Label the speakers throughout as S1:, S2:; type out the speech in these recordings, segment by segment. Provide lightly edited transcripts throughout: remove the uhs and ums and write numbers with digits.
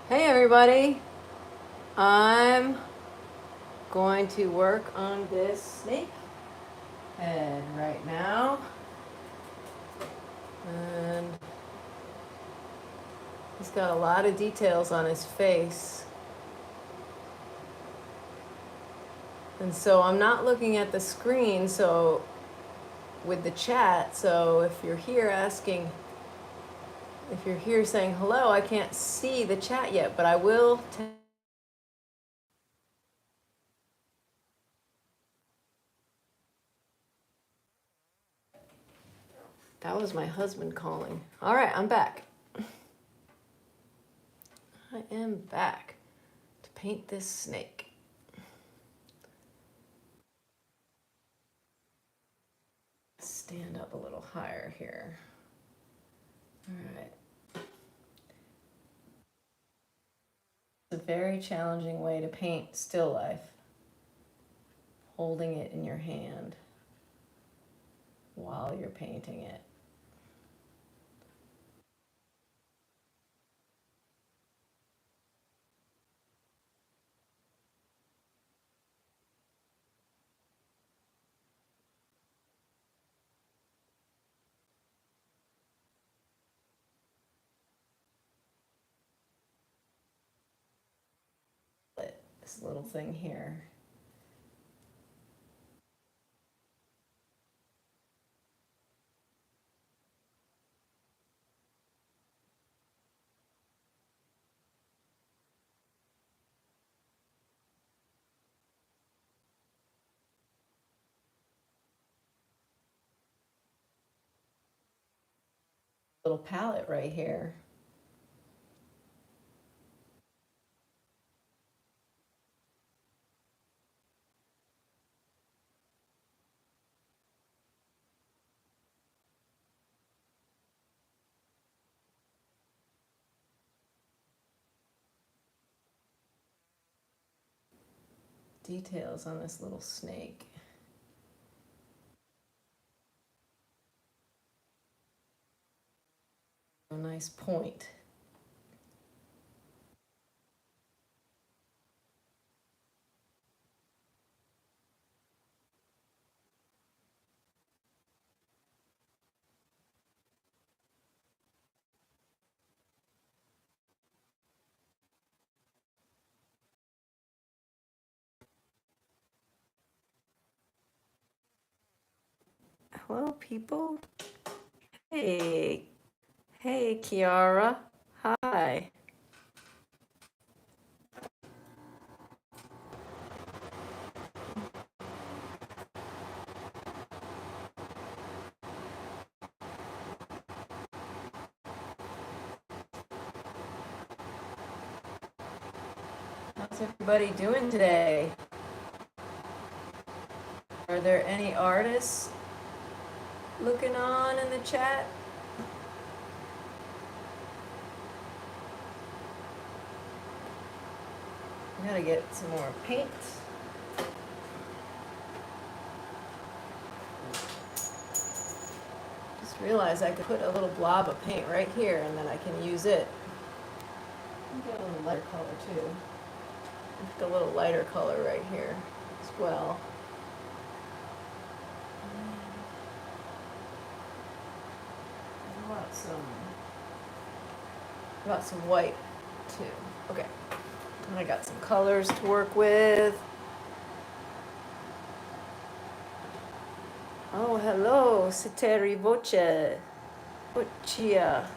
S1: Hey everybody, I'm going to work on this snake head right now. And he's got a lot of details on his face. And so I'm not looking at the screen so with the chat, so if you're here saying hello, I can't see the chat yet, but I will That was my husband calling. All right, I'm back. I am back to paint this snake. Stand up a little higher here. All right. It's a very challenging way to paint still life, holding it in your hand while you're painting it. This little thing here. Little palette right here. Details on this little snake. A nice point. Hello, people. Hey. Hey, Kiara. Hi. How's everybody doing today? Are there any artists looking on in the chat? I gotta get some more paint. Just realized I could put a little blob of paint right here and then I can use it. Get a little lighter color too. Pick a little lighter color right here as well. How about some white too? Okay. And I got some colors to work with. Oh, hello, Ceteri Voce. Vocia.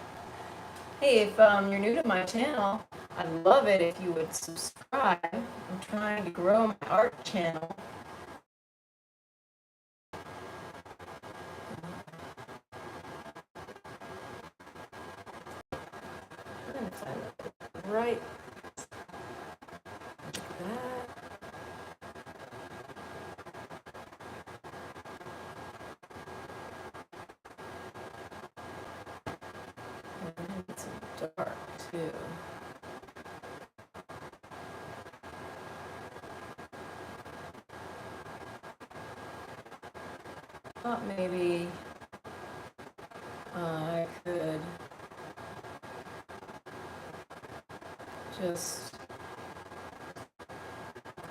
S1: Hey, if you're new to my channel, I'd love it if you would subscribe. I'm trying to grow my art channel. I'm gonna find it right. Like that. And I need some dark too. Thought maybe I could just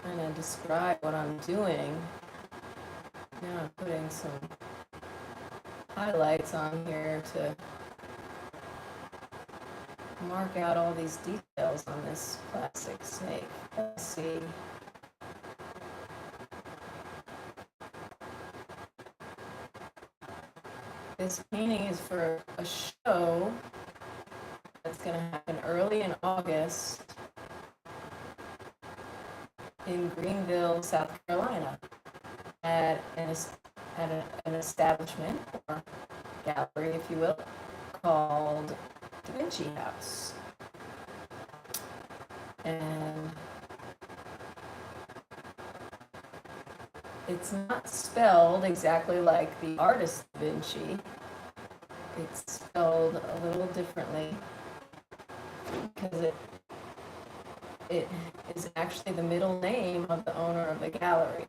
S1: kind of describe what I'm doing. Now I'm putting some highlights on here to mark out all these details on this plastic snake. Let's see. This painting is for a show that's going to happen early in August in Greenville, South Carolina, at an establishment or gallery, if you will, called Da Vinci House. And it's not spelled exactly like the artist Da Vinci. It's spelled a little differently because it is actually the middle name of the owner of the gallery.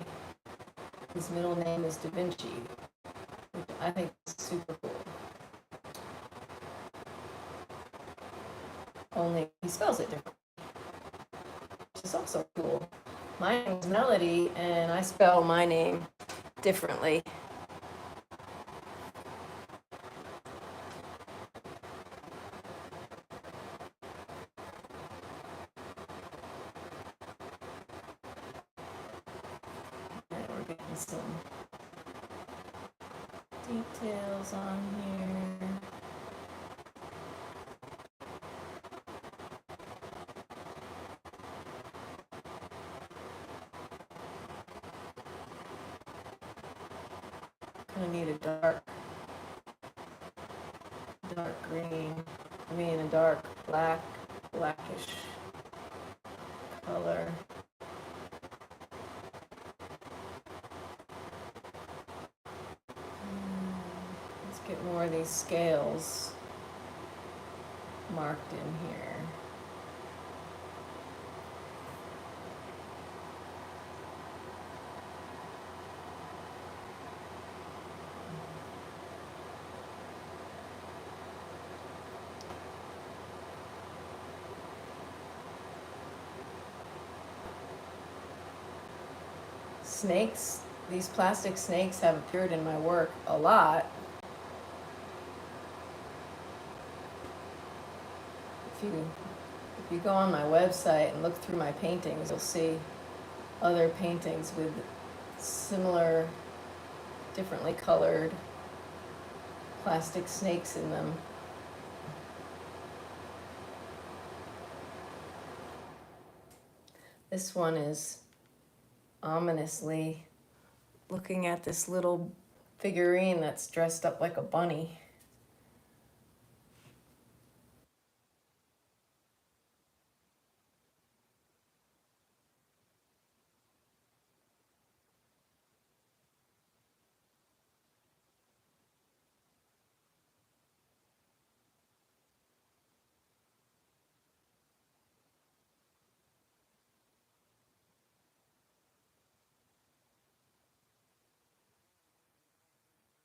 S1: His middle name is Da Vinci, which I think is super cool. Only he spells it differently, which is also cool. My name is Melody, and I spell my name differently. And we're getting some details on here. I need a dark green, a dark blackish color. Let's get more of these scales marked in here. Snakes, these plastic snakes have appeared in my work a lot. If you go on my website and look through my paintings, you'll see other paintings with similar, differently colored plastic snakes in them. This one is ominously looking at this little figurine that's dressed up like a bunny.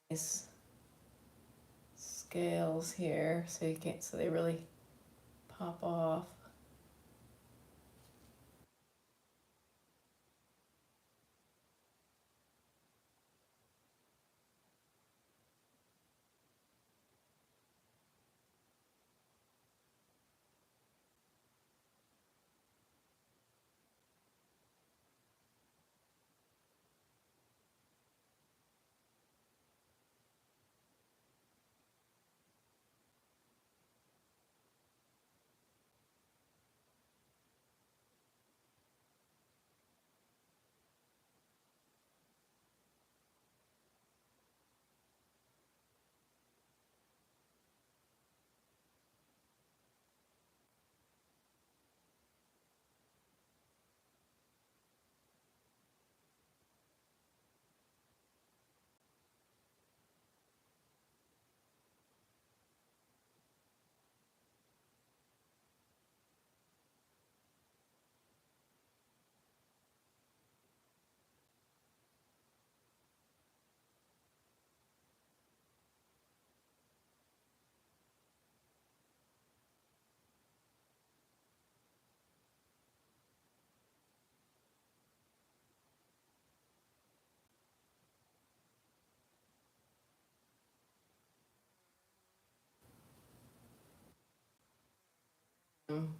S1: These scales here, so they really pop off.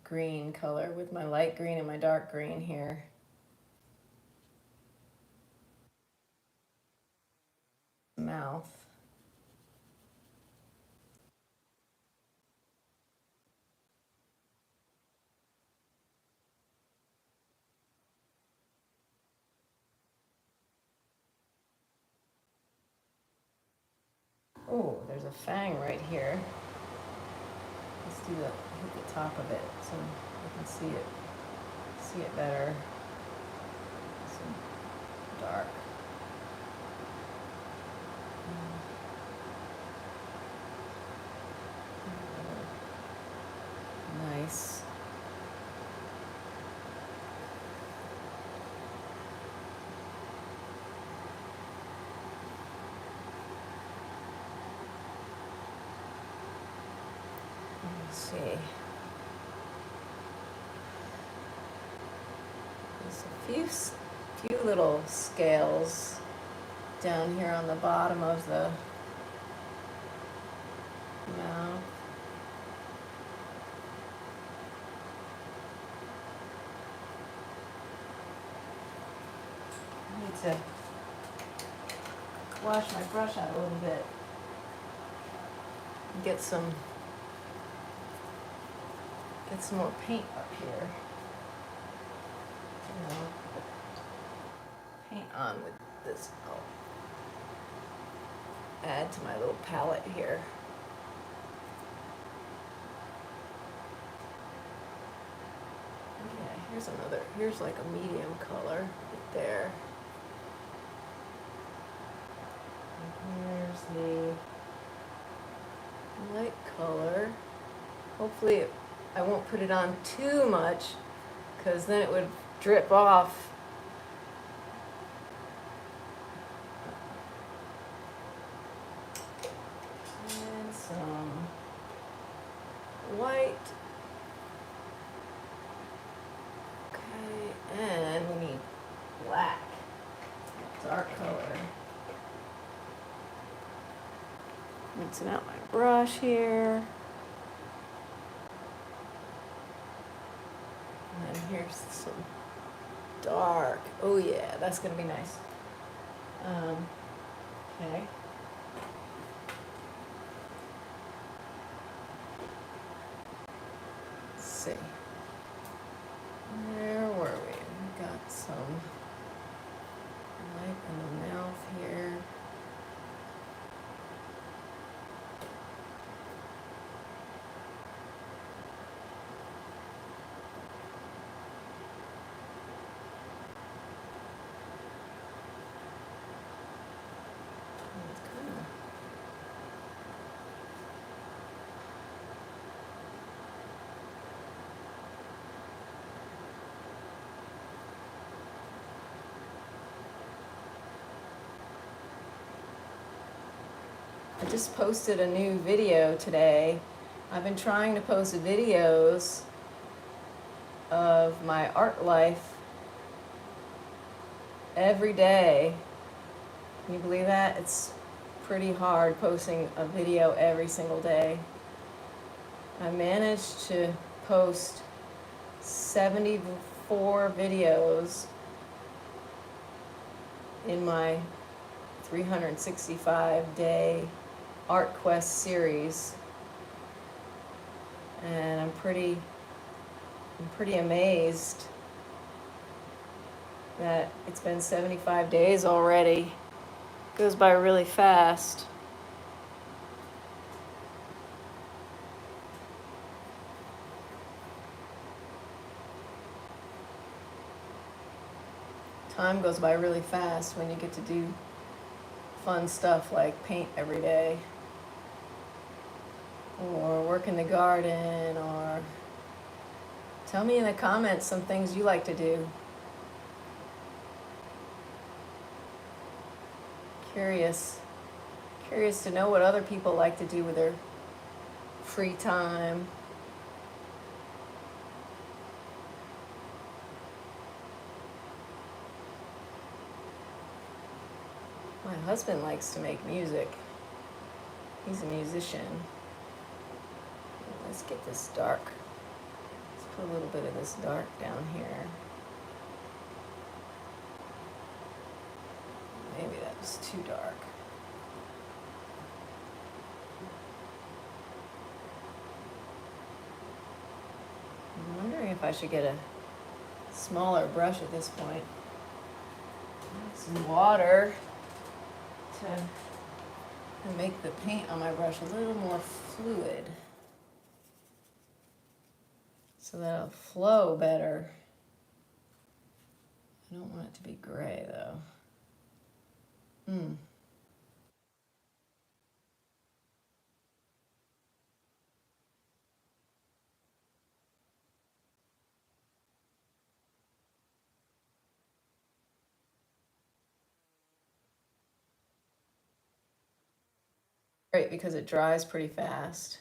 S1: green color with my light green and my dark green here. Mouth. Oh, there's a fang right here. Let's do hit the top of it so you can see it better. Some dark. Nice. Let's see. There's a few little scales down here on the bottom of the mouth. I need to wash my brush out a little bit. Get some more paint up here. You know, paint on with this. I'll add to my little palette here. Yeah, here's like a medium color right there. And here's the light color. Hopefully I won't put it on too much because then it would drip off. And some white. Okay, and we need black, dark color. Rinsing out my brush here. And then here's some dark. Oh yeah, that's gonna be nice. Okay. Let's see. Where were we? We got some light in the mouth here. I just posted a new video today. I've been trying to post videos of my art life every day. Can you believe that? It's pretty hard posting a video every single day. I managed to post 74 videos in my 365-day Art Quest series, and I'm pretty amazed that it's been 75 days already. It goes by really fast. Time goes by really fast when you get to do fun stuff like paint every day, or work in the garden, or tell me in the comments some things you like to do. Curious to know what other people like to do with their free time. My husband likes to make music. He's a musician. Let's get this dark Put a little bit of this dark down here. Maybe that was too dark. I'm wondering if I should get a smaller brush at this point. Some water to make the paint on my brush a little more fluid, so that it'll flow better. I don't want it to be gray though. Great, because it dries pretty fast.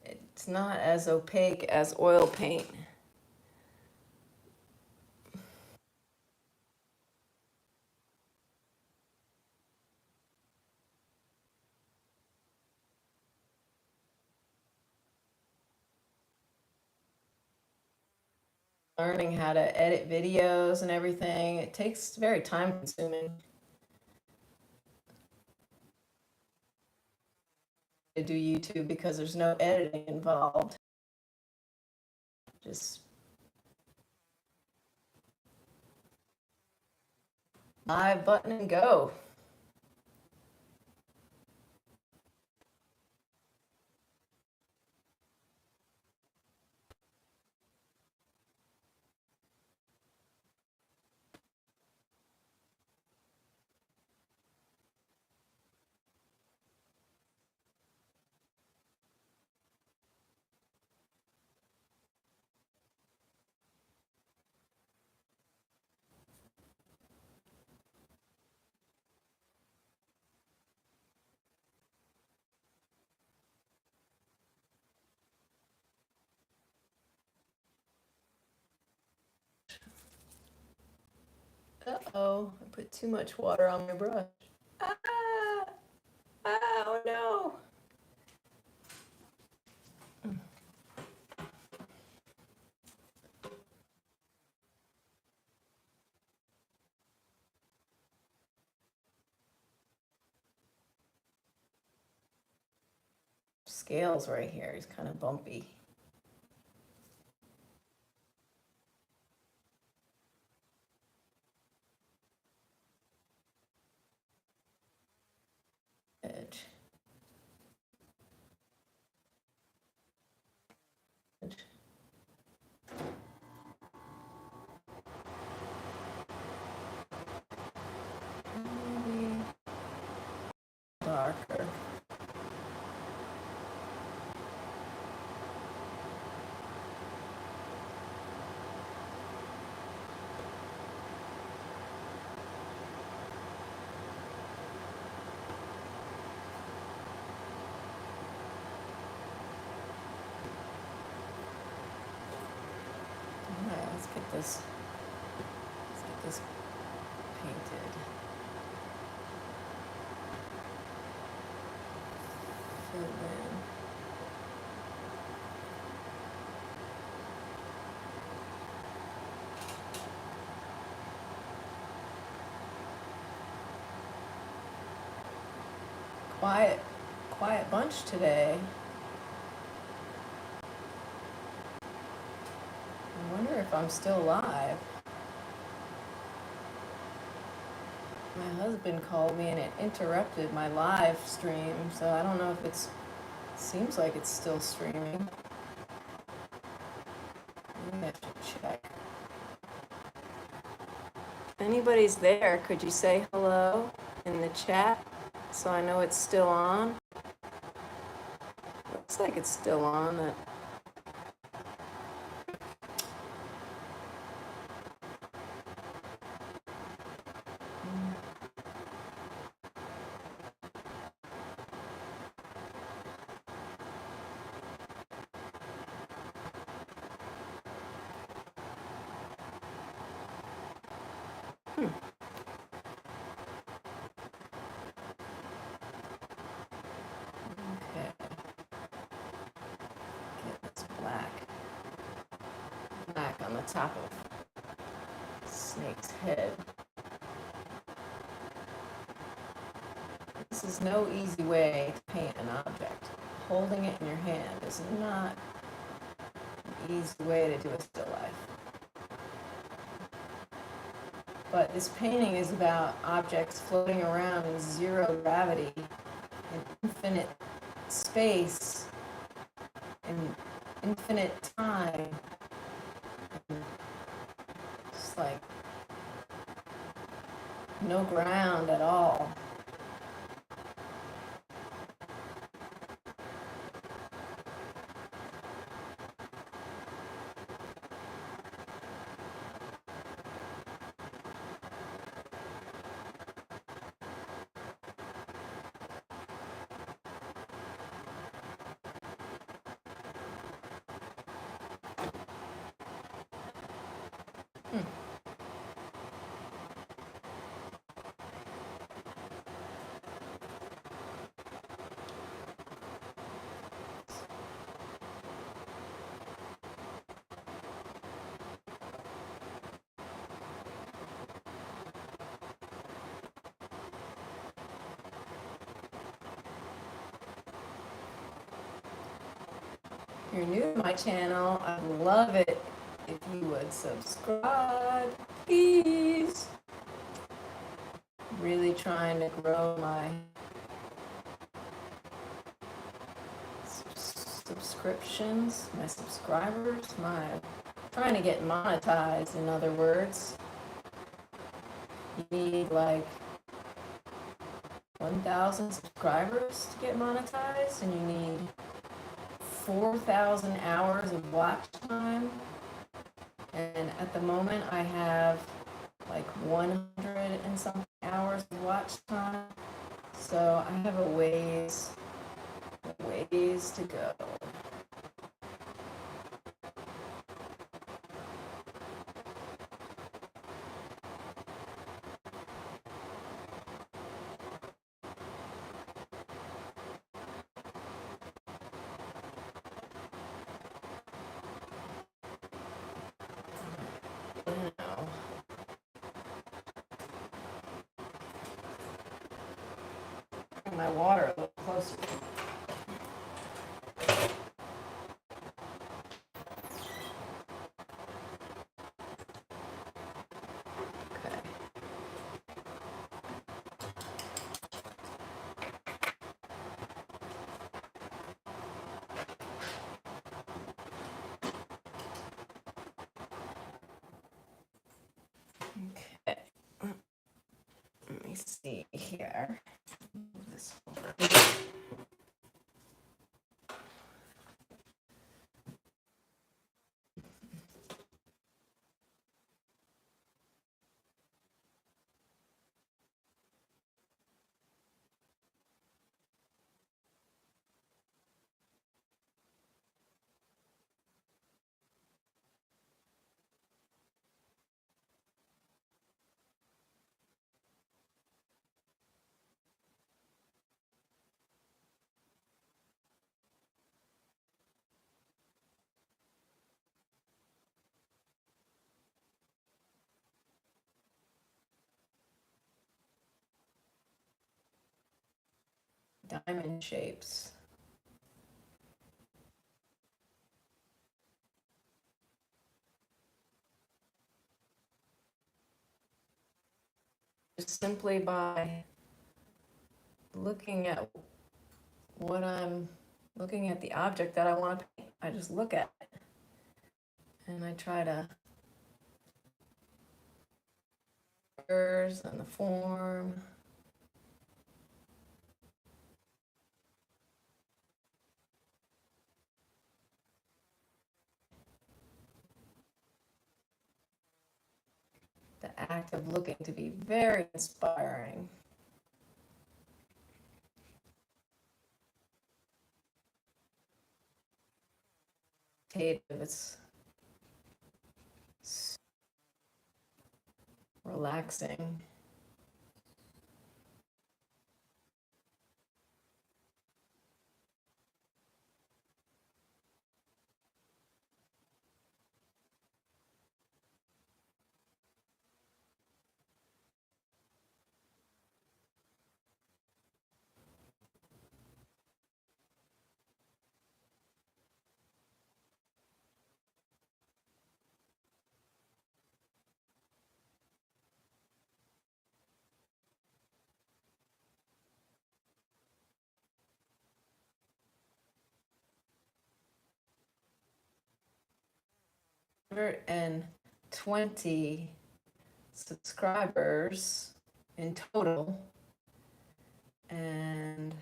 S1: It's not as opaque as oil paint. Learning how to edit videos and everything, it takes very time consuming to do YouTube because there's no editing involved. Just live button and go. Uh-oh, I put too much water on my brush. Ah! Oh no! Scales right here, he's kind of bumpy. Edge. Edge. Maybe darker. Alright, let's get this painted. Fill in. Quiet bunch today. I wonder if I'm still live. My husband called me and it interrupted my live stream, so I don't know if it seems like it's still streaming. Maybe I should check. If anybody's there, could you say hello in the chat so I know it's still on? Looks like it's still on. on the top of snake's head. This is no easy way to paint an object. Holding it in your hand is not an easy way to do a still life. But this painting is about objects floating around in zero gravity, in infinite space, in infinite time. And just like no ground at all. If you're new to my channel, I'd love it if you would subscribe, please. Really trying to grow my subscriptions, my subscribers, trying to get monetized, in other words. You need like 1,000 subscribers to get monetized, and you need 4,000 hours of watch time, and at the moment I have like 100 and something hours of watch time, so I have a ways to go. My water a little closer. Okay. Okay. Let me see here. Move this over. Diamond shapes. Just simply by looking at looking at the object that I want to paint. I just look at it and I try to colors and the form. The act of looking to be very inspiring. It's relaxing. 120 subscribers in total, and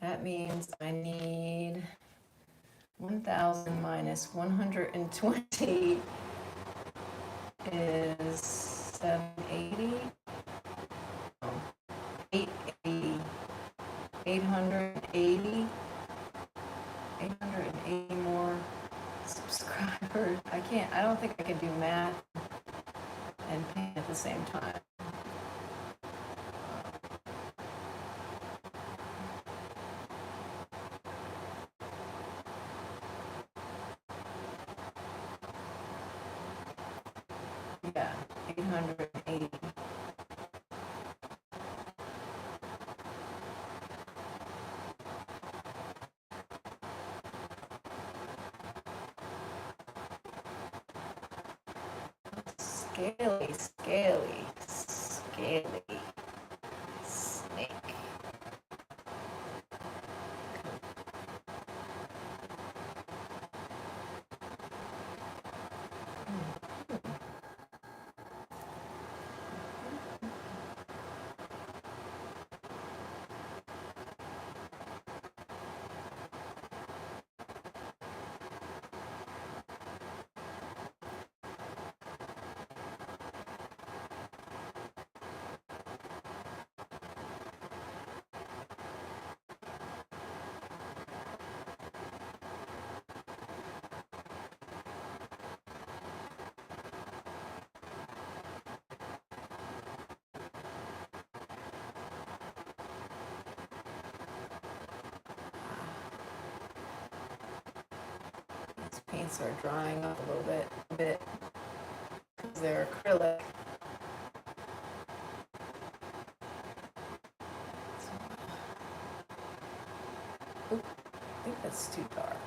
S1: that means I need 1,000 minus 120 is 780, 880, 880, 880 more subscribers. I don't think I can do math and paint at the same time. Yeah, 880. Scaly, scaly, scaly snake. These paints are drying up a little bit because they're acrylic. Oop, I think that's too dark.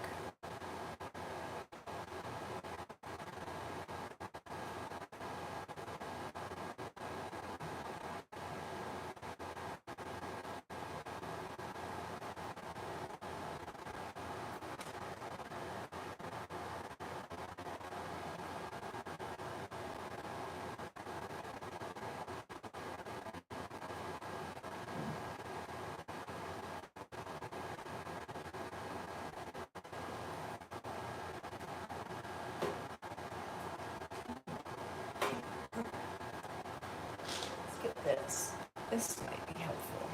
S1: Let's get this. This might be helpful.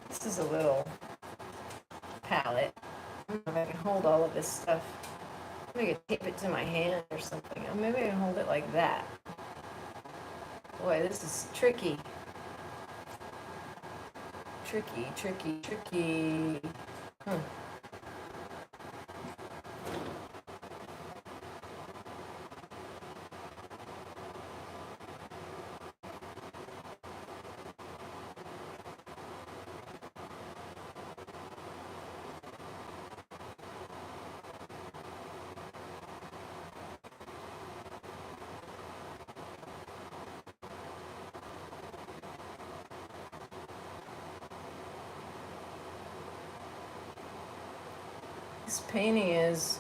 S1: This is a little palette. I don't know if I can hold all of this stuff. Maybe I could tape it to my hand or something. Or maybe I can hold it like that. Boy, this is tricky. Tricky, tricky, tricky. This painting is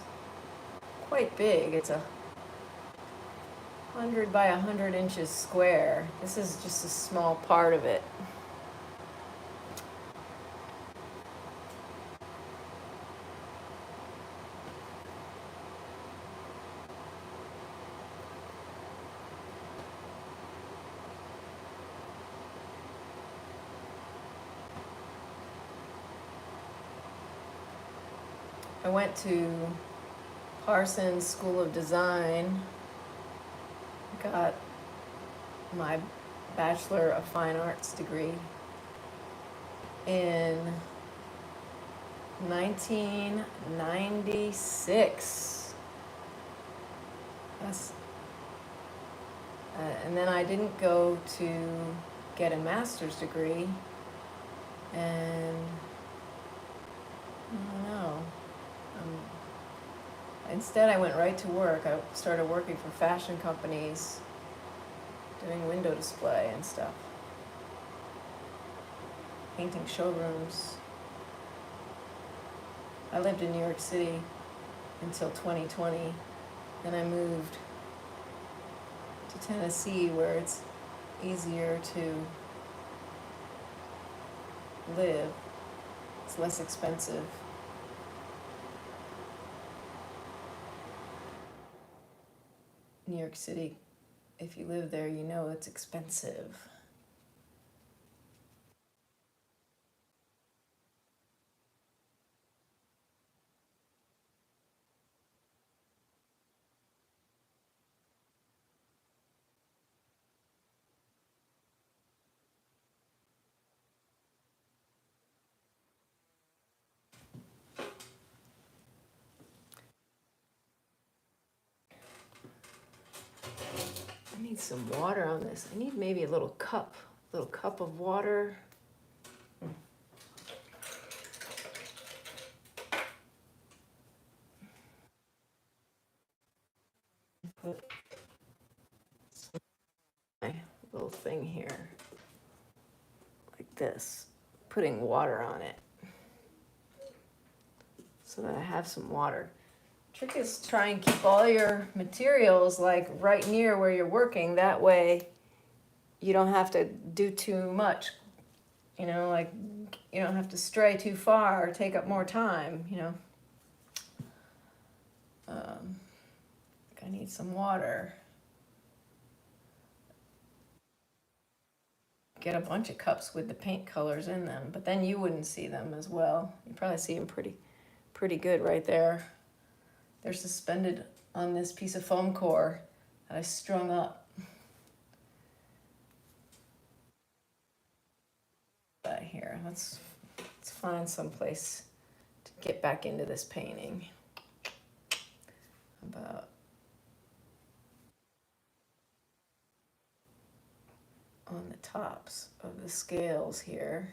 S1: quite big. It's 100 by 100 inches square. This is just a small part of it. I went to Parsons School of Design, got my Bachelor of Fine Arts degree in 1996. And then I didn't go to get a master's degree, and I don't know. Instead, I went right to work. I started working for fashion companies, doing window display and stuff, painting showrooms. I lived in New York City until 2020. Then I moved to Tennessee, where it's easier to live. It's less expensive. New York City, if you live there, you know it's expensive. I need some water on this. I need maybe a little cup of water. Put my little thing here, like this, putting water on it so that I have some water. Trick is try and keep all your materials like right near where you're working. That way you don't have to do too much, like you don't have to stray too far or take up more time, I need some water. Get a bunch of cups with the paint colors in them, but then you wouldn't see them as well. You probably see them pretty good right there. They're suspended on this piece of foam core that I strung up. Here, let's find some place to get back into this painting. About on the tops of the scales here.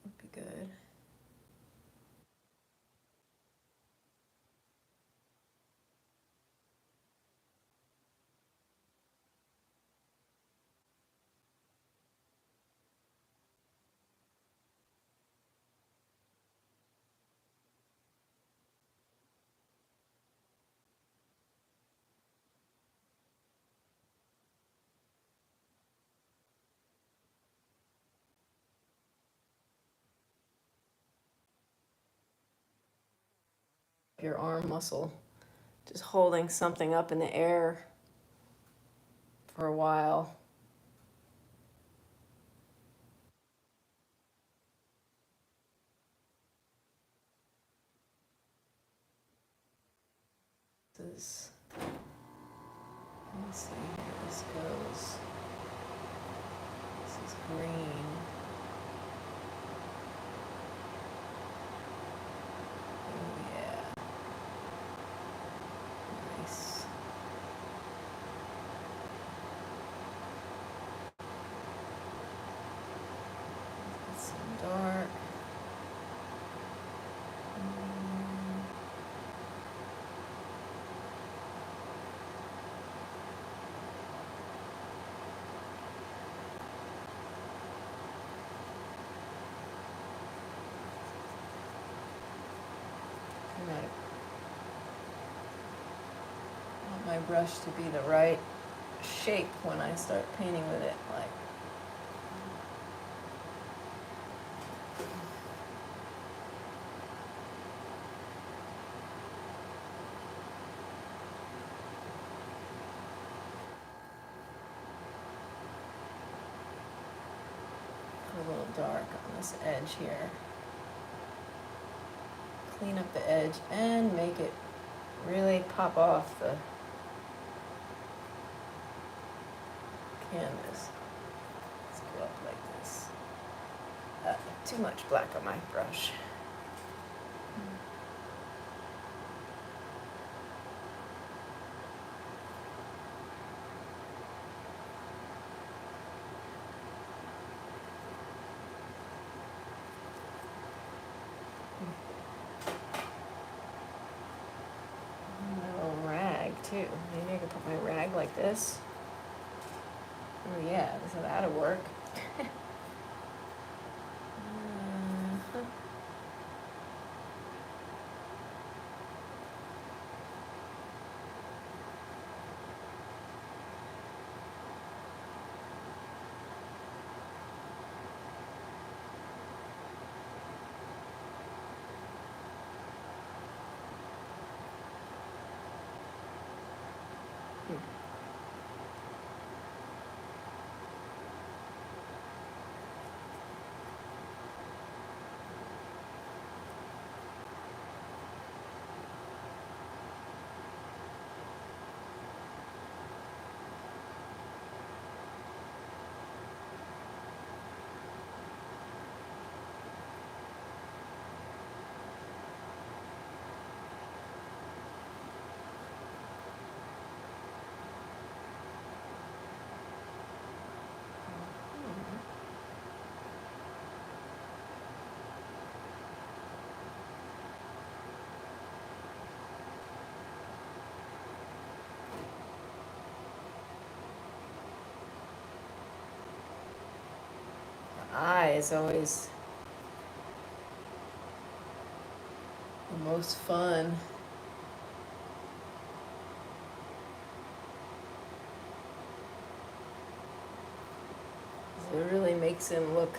S1: Would be good. Your arm muscle, just holding something up in the air for a while. This is, let's see how this goes. This is green. Oh yeah. Nice. Get some dark. I want my brush to be the right shape when I start painting with it, like a little dark on this edge here. Clean up the edge and make it really pop off the canvas. Let's go up like this. Too much black on my brush. Too. Maybe I could put my rag like this. Oh yeah, that'll work. dry is always the most fun. It really makes him look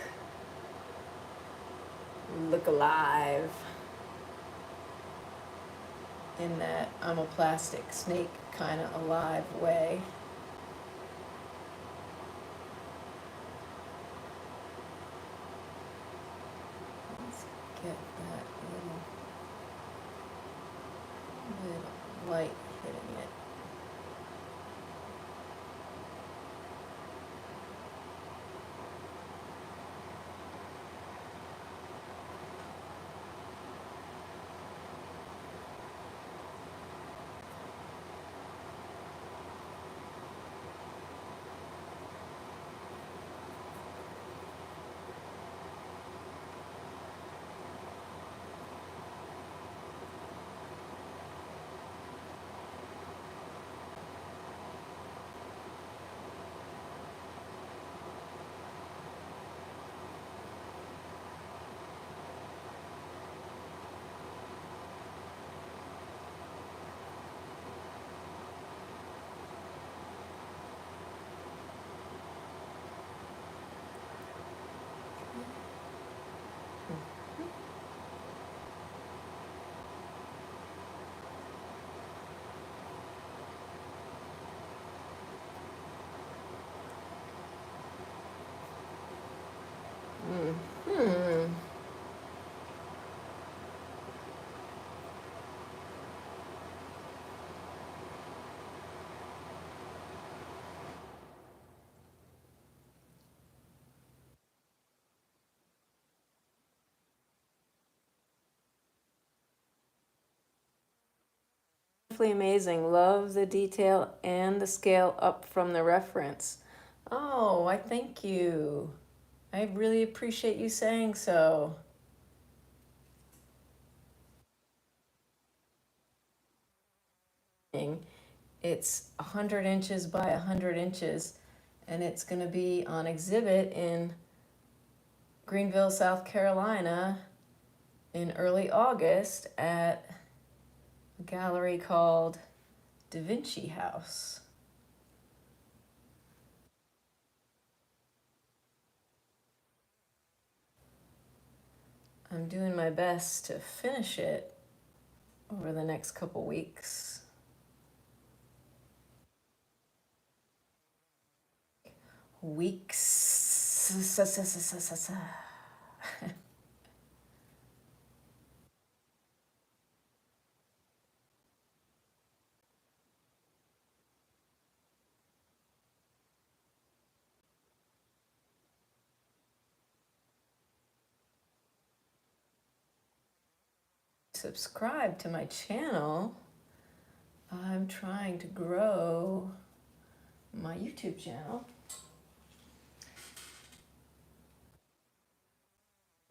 S1: alive in that I'm a plastic snake kind of alive way. Let's get that little light hitting it. Hmm. Amazing. Love the detail and the scale up from the reference. Oh, I thank you. I really appreciate you saying so. It's 100 inches by 100 inches, and it's going to be on exhibit in Greenville, South Carolina in early August at a gallery called Da Vinci House. I'm doing my best to finish it over the next couple weeks. Subscribe to my channel. I'm trying to grow my YouTube channel.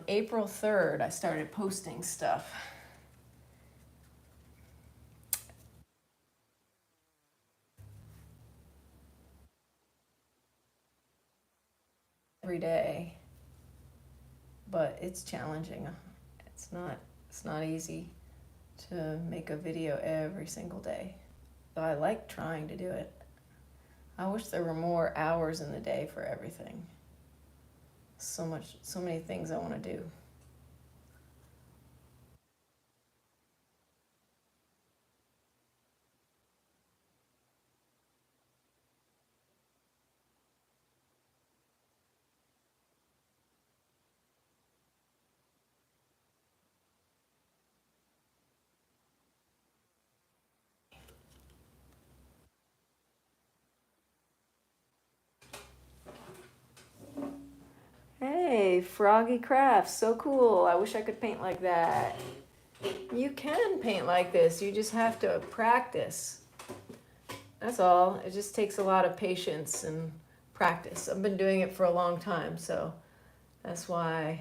S1: April 3rd, I started posting stuff. Every day, but it's challenging. It's not easy to make a video every single day. But I like trying to do it. I wish there were more hours in the day for everything. So many things I want to do. Hey, Froggy Crafts, so cool. I wish I could paint like that. You can paint like this, you just have to practice. That's all. It just takes a lot of patience and practice. I've been doing it for a long time, so that's why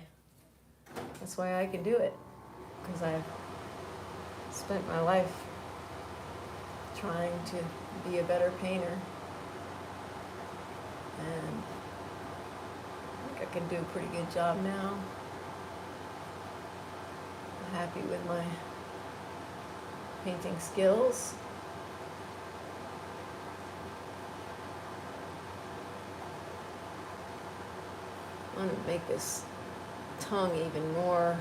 S1: I can do it. Because I've spent my life trying to be a better painter. And I think I can do a pretty good job now. I'm happy with my painting skills. I want to make this tongue even more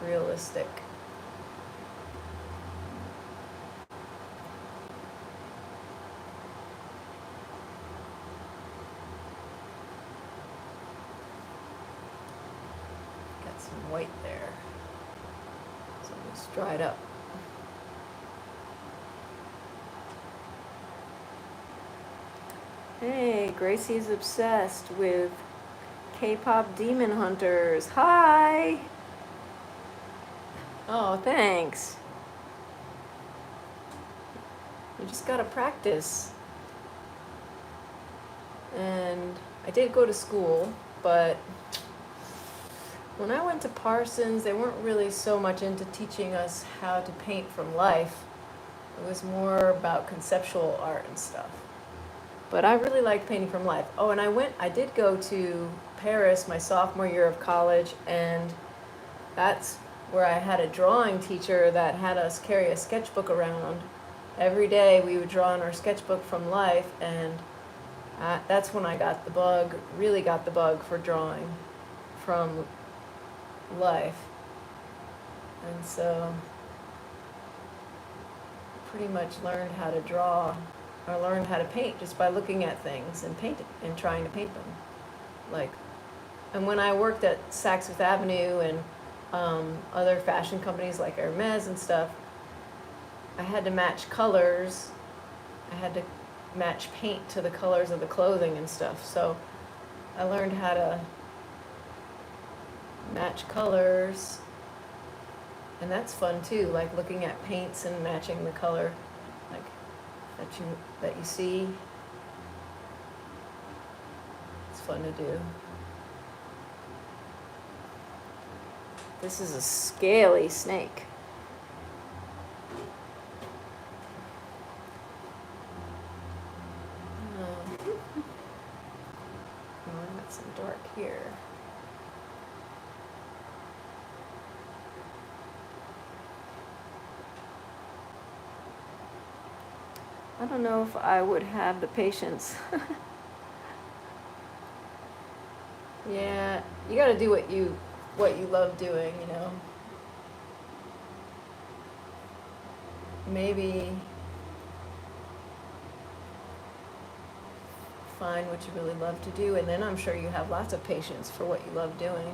S1: realistic. Got some white there, so it's dried up. Hey, Gracie's obsessed with K-pop Demon Hunters. Hi! Oh, thanks. You just gotta practice. And I did go to school, but when I went to Parsons, they weren't really so much into teaching us how to paint from life. It was more about conceptual art and stuff. But I really liked painting from life. Oh, and I did go to Paris my sophomore year of college, and that's where I had a drawing teacher that had us carry a sketchbook around. Every day we would draw in our sketchbook from life, and that's when I got the bug, really got the bug for drawing from life. And so pretty much learned how to draw, or learned how to paint just by looking at things and painting and trying to paint them. And when I worked at Saks Fifth Avenue and other fashion companies like Hermes and stuff, I had to match colors. I had to match paint to the colors of the clothing and stuff. So I learned how to match colors, and that's fun too, like looking at paints and matching the color like that you see. It's fun to do. This is a scaly snake. Oh, I got some dark here. I don't know if I would have the patience. Yeah, you got to do what you love doing, you know. Maybe find what you really love to do, and then I'm sure you have lots of patience for what you love doing.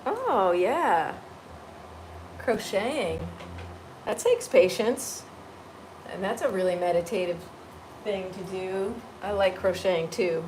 S1: Oh, yeah. Crocheting. That takes patience. And that's a really meditative thing to do. I like crocheting too.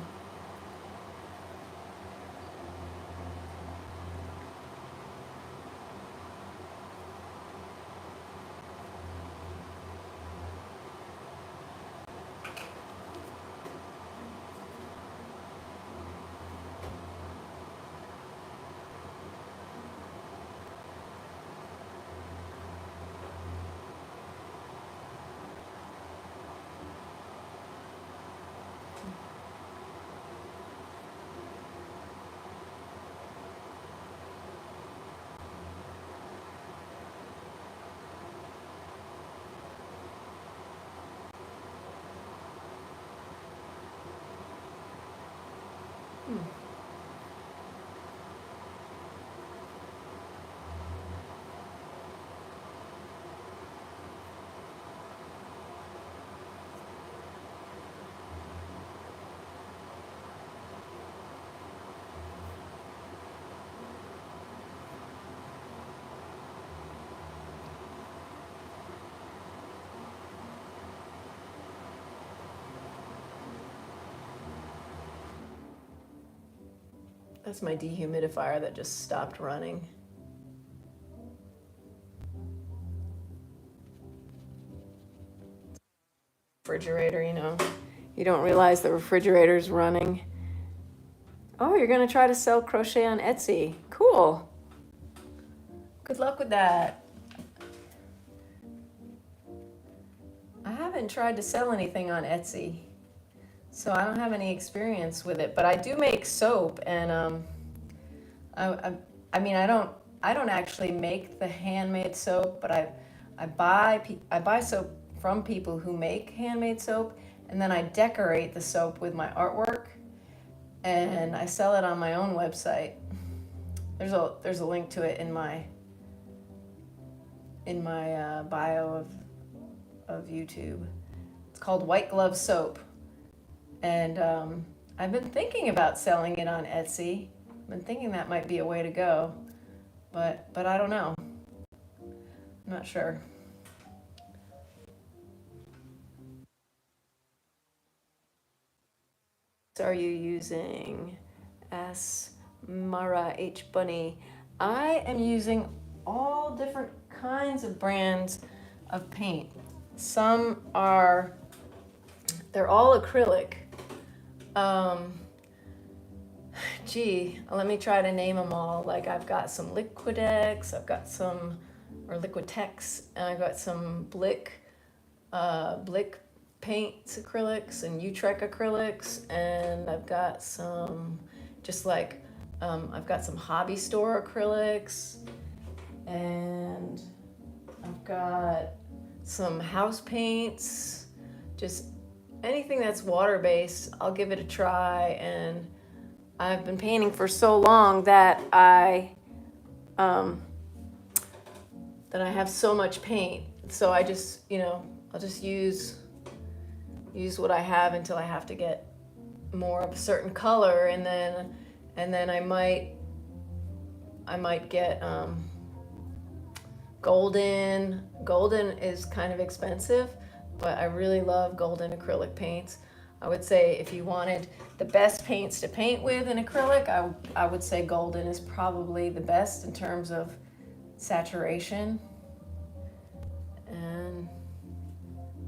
S1: That's my dehumidifier that just stopped running. refrigerator, you know. You don't realize the refrigerator's running. Oh, you're gonna try to sell crochet on Etsy. Cool. Good luck with that. I haven't tried to sell anything on Etsy, so I don't have any experience with it. But I do make soap, and I mean, I don't actually make the handmade soap, but I buy soap from people who make handmade soap, and then I decorate the soap with my artwork, and I sell it on my own website. There's a link to it in my bio of YouTube. It's called White Glove Soap, and I've been thinking about selling it on Etsy. I've been thinking that might be a way to go, but I don't know. I'm not sure. Are you using? Asks Mara H Bunny. I am using all different kinds of brands of paint. Some are, they're all acrylic. Gee, let me try to name them all. Like I've got some Liquidex, I've got some, or Liquitex, and I've got some Blick paints acrylics and Utrecht acrylics, and I've got some just like I've got some hobby store acrylics, and I've got some house paints, just anything that's water based. I'll give it a try, and I've been painting for so long that I have so much paint, so I just, you know, I'll just use what I have until I have to get more of a certain color, and then I might get golden. Golden is kind of expensive, but I really love golden acrylic paints. I would say if you wanted the best paints to paint with in acrylic, I would say golden is probably the best in terms of saturation, and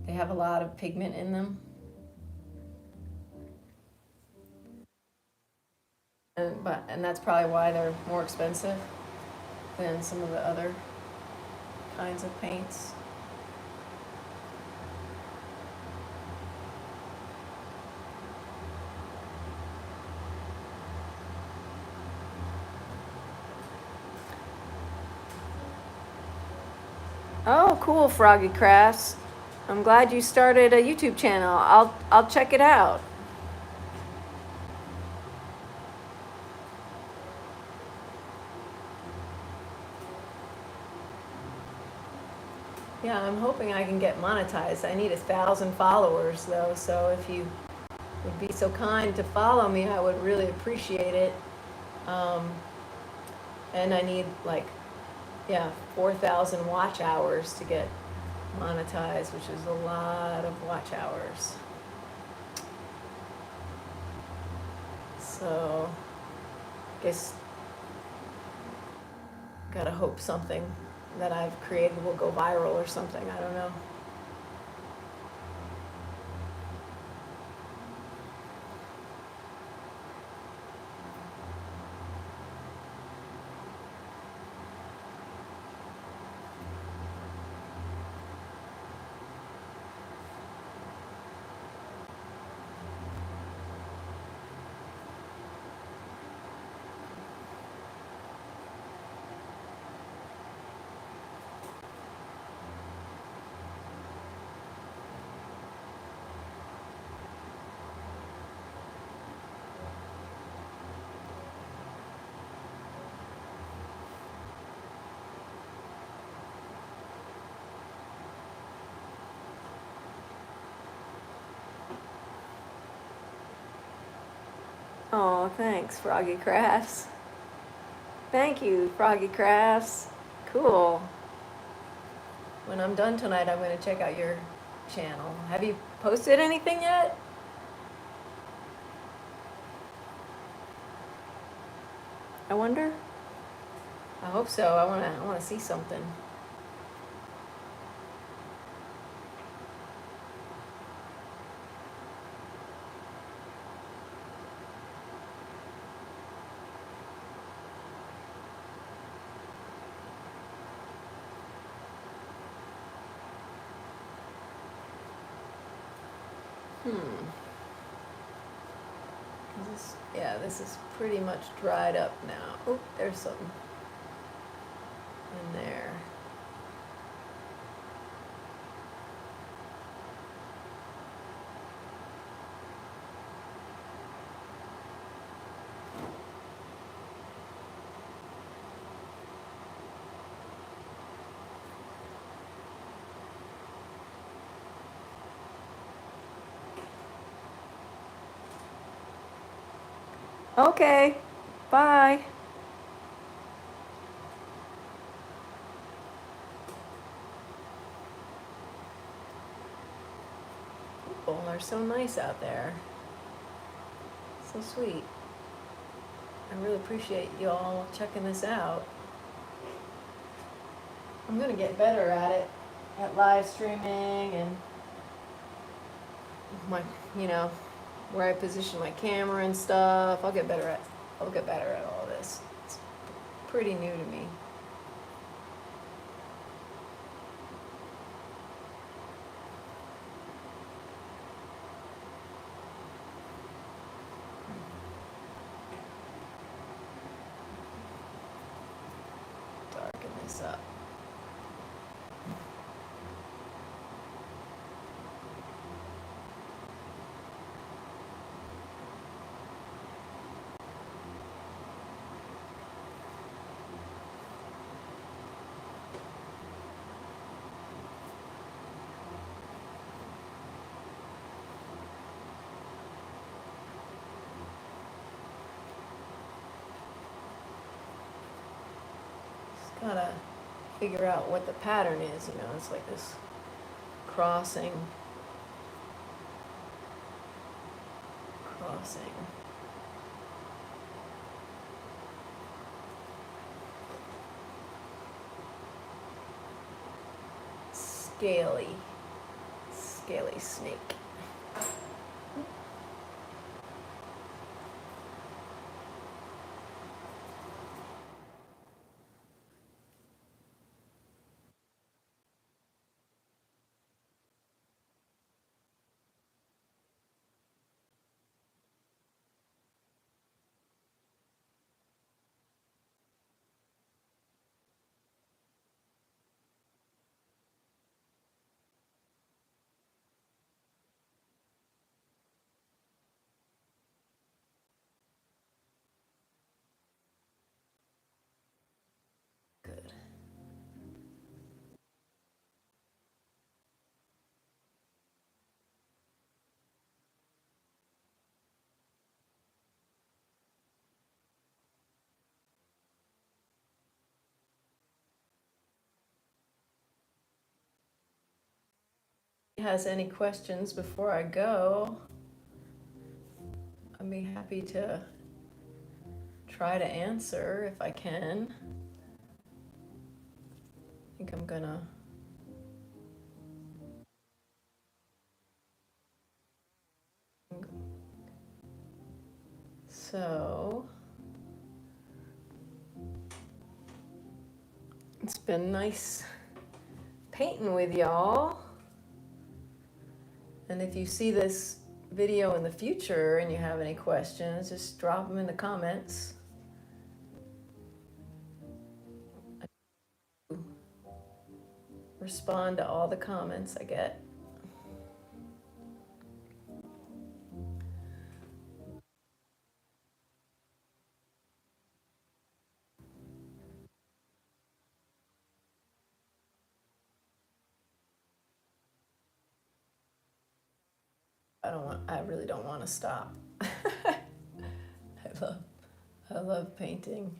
S1: they have a lot of pigment in them. And that's probably why they're more expensive than some of the other kinds of paints. Oh, cool, Froggy Crafts. I'm glad you started a YouTube channel. I'll check it out. Yeah, I'm hoping I can get monetized. I need 1,000 followers though, so if you would be so kind to follow me, I would really appreciate it. And I need like, yeah, 4,000 watch hours to get monetized, which is a lot of watch hours. So, guess gotta hope something that I've created will go viral or something. I don't know. Oh, thanks, Froggy Crafts. Thank you, Froggy Crafts. Cool. When I'm done tonight, I'm going to check out your channel. Have you posted anything yet? I wonder. I hope so. I want to see something. Yeah, this is pretty much dried up now. Oh, there's something in there. Okay, bye. People are so nice out there. So sweet. I really appreciate you all checking this out. I'm gonna get better at it, at live streaming and my, you know, where I position my camera and stuff. I'll get better at all this. It's pretty new to me. Darken this up. Just gotta figure out what the pattern is, you know, it's like this crossing. Scaly snake. Good. Has any questions before I go, I'd be happy to try to answer if I can. I think I'm gonna so it's been nice painting with y'all. And if you see this video in the future and you have any questions, just drop them in the comments. I respond to all the comments I get. I really don't want to stop. I love painting.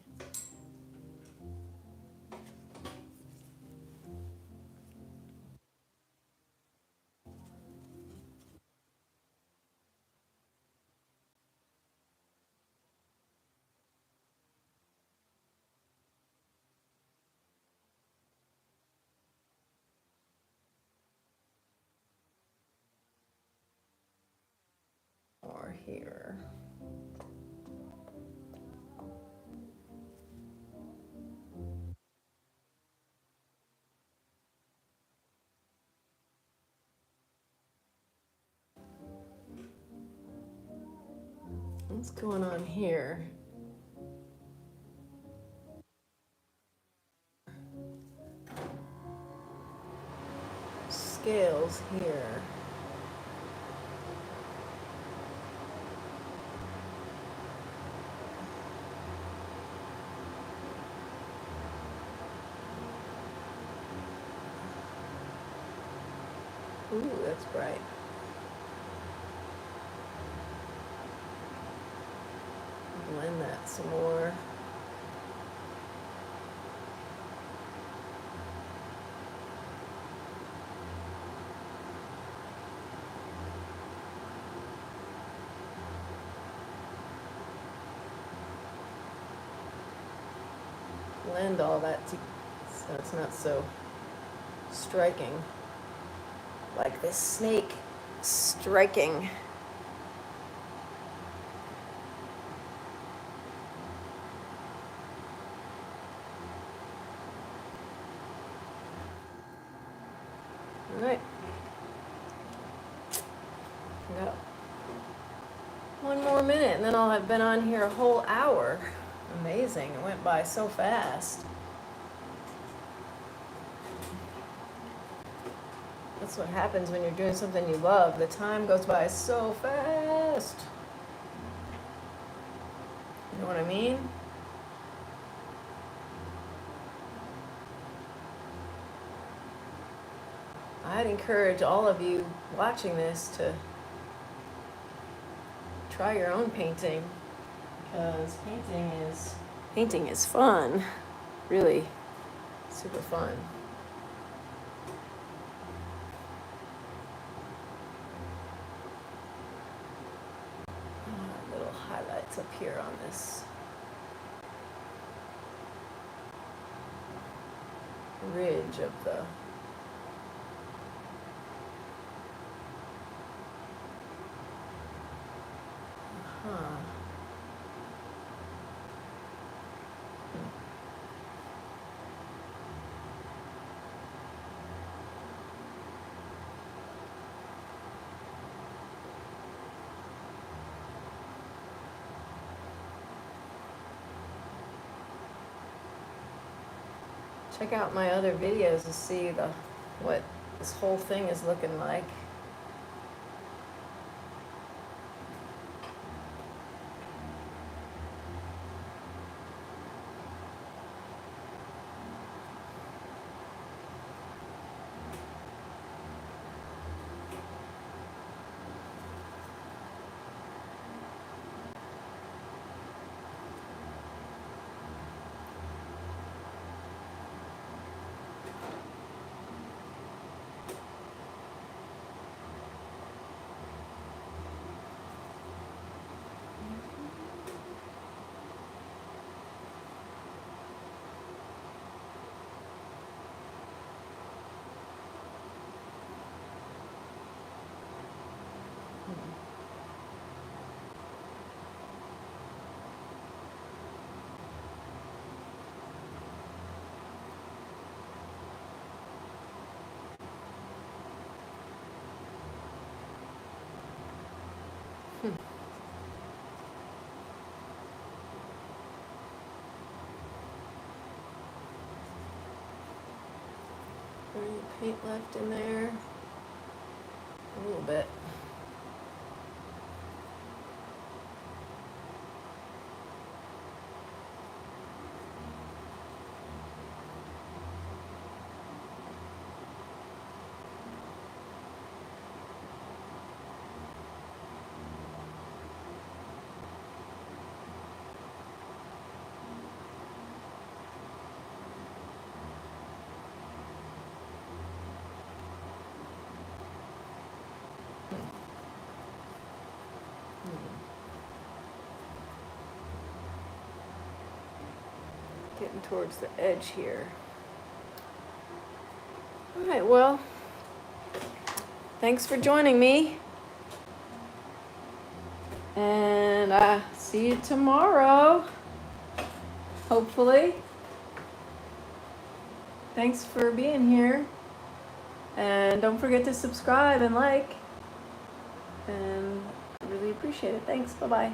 S1: Or here. What's going on here? Scales here. Ooh, that's bright. Blend that some more. Blend all that so it's not so striking. Like this snake striking. All right. Go. One more minute and then I'll have been on here a whole hour. Amazing. It went by so fast. That's what happens when you're doing something you love. The time goes by so fast. You know what I mean? I'd encourage all of you watching this to try your own painting, because painting is fun. Really super fun. Little highlights up here on this ridge of the Check out my other videos to see what this whole thing is looking like. Any paint left in there? A little bit. Getting towards the edge here. All right, well, thanks for joining me. And I see you tomorrow, hopefully. Thanks for being here. And don't forget to subscribe and like. And I really appreciate it. Thanks. Bye-bye.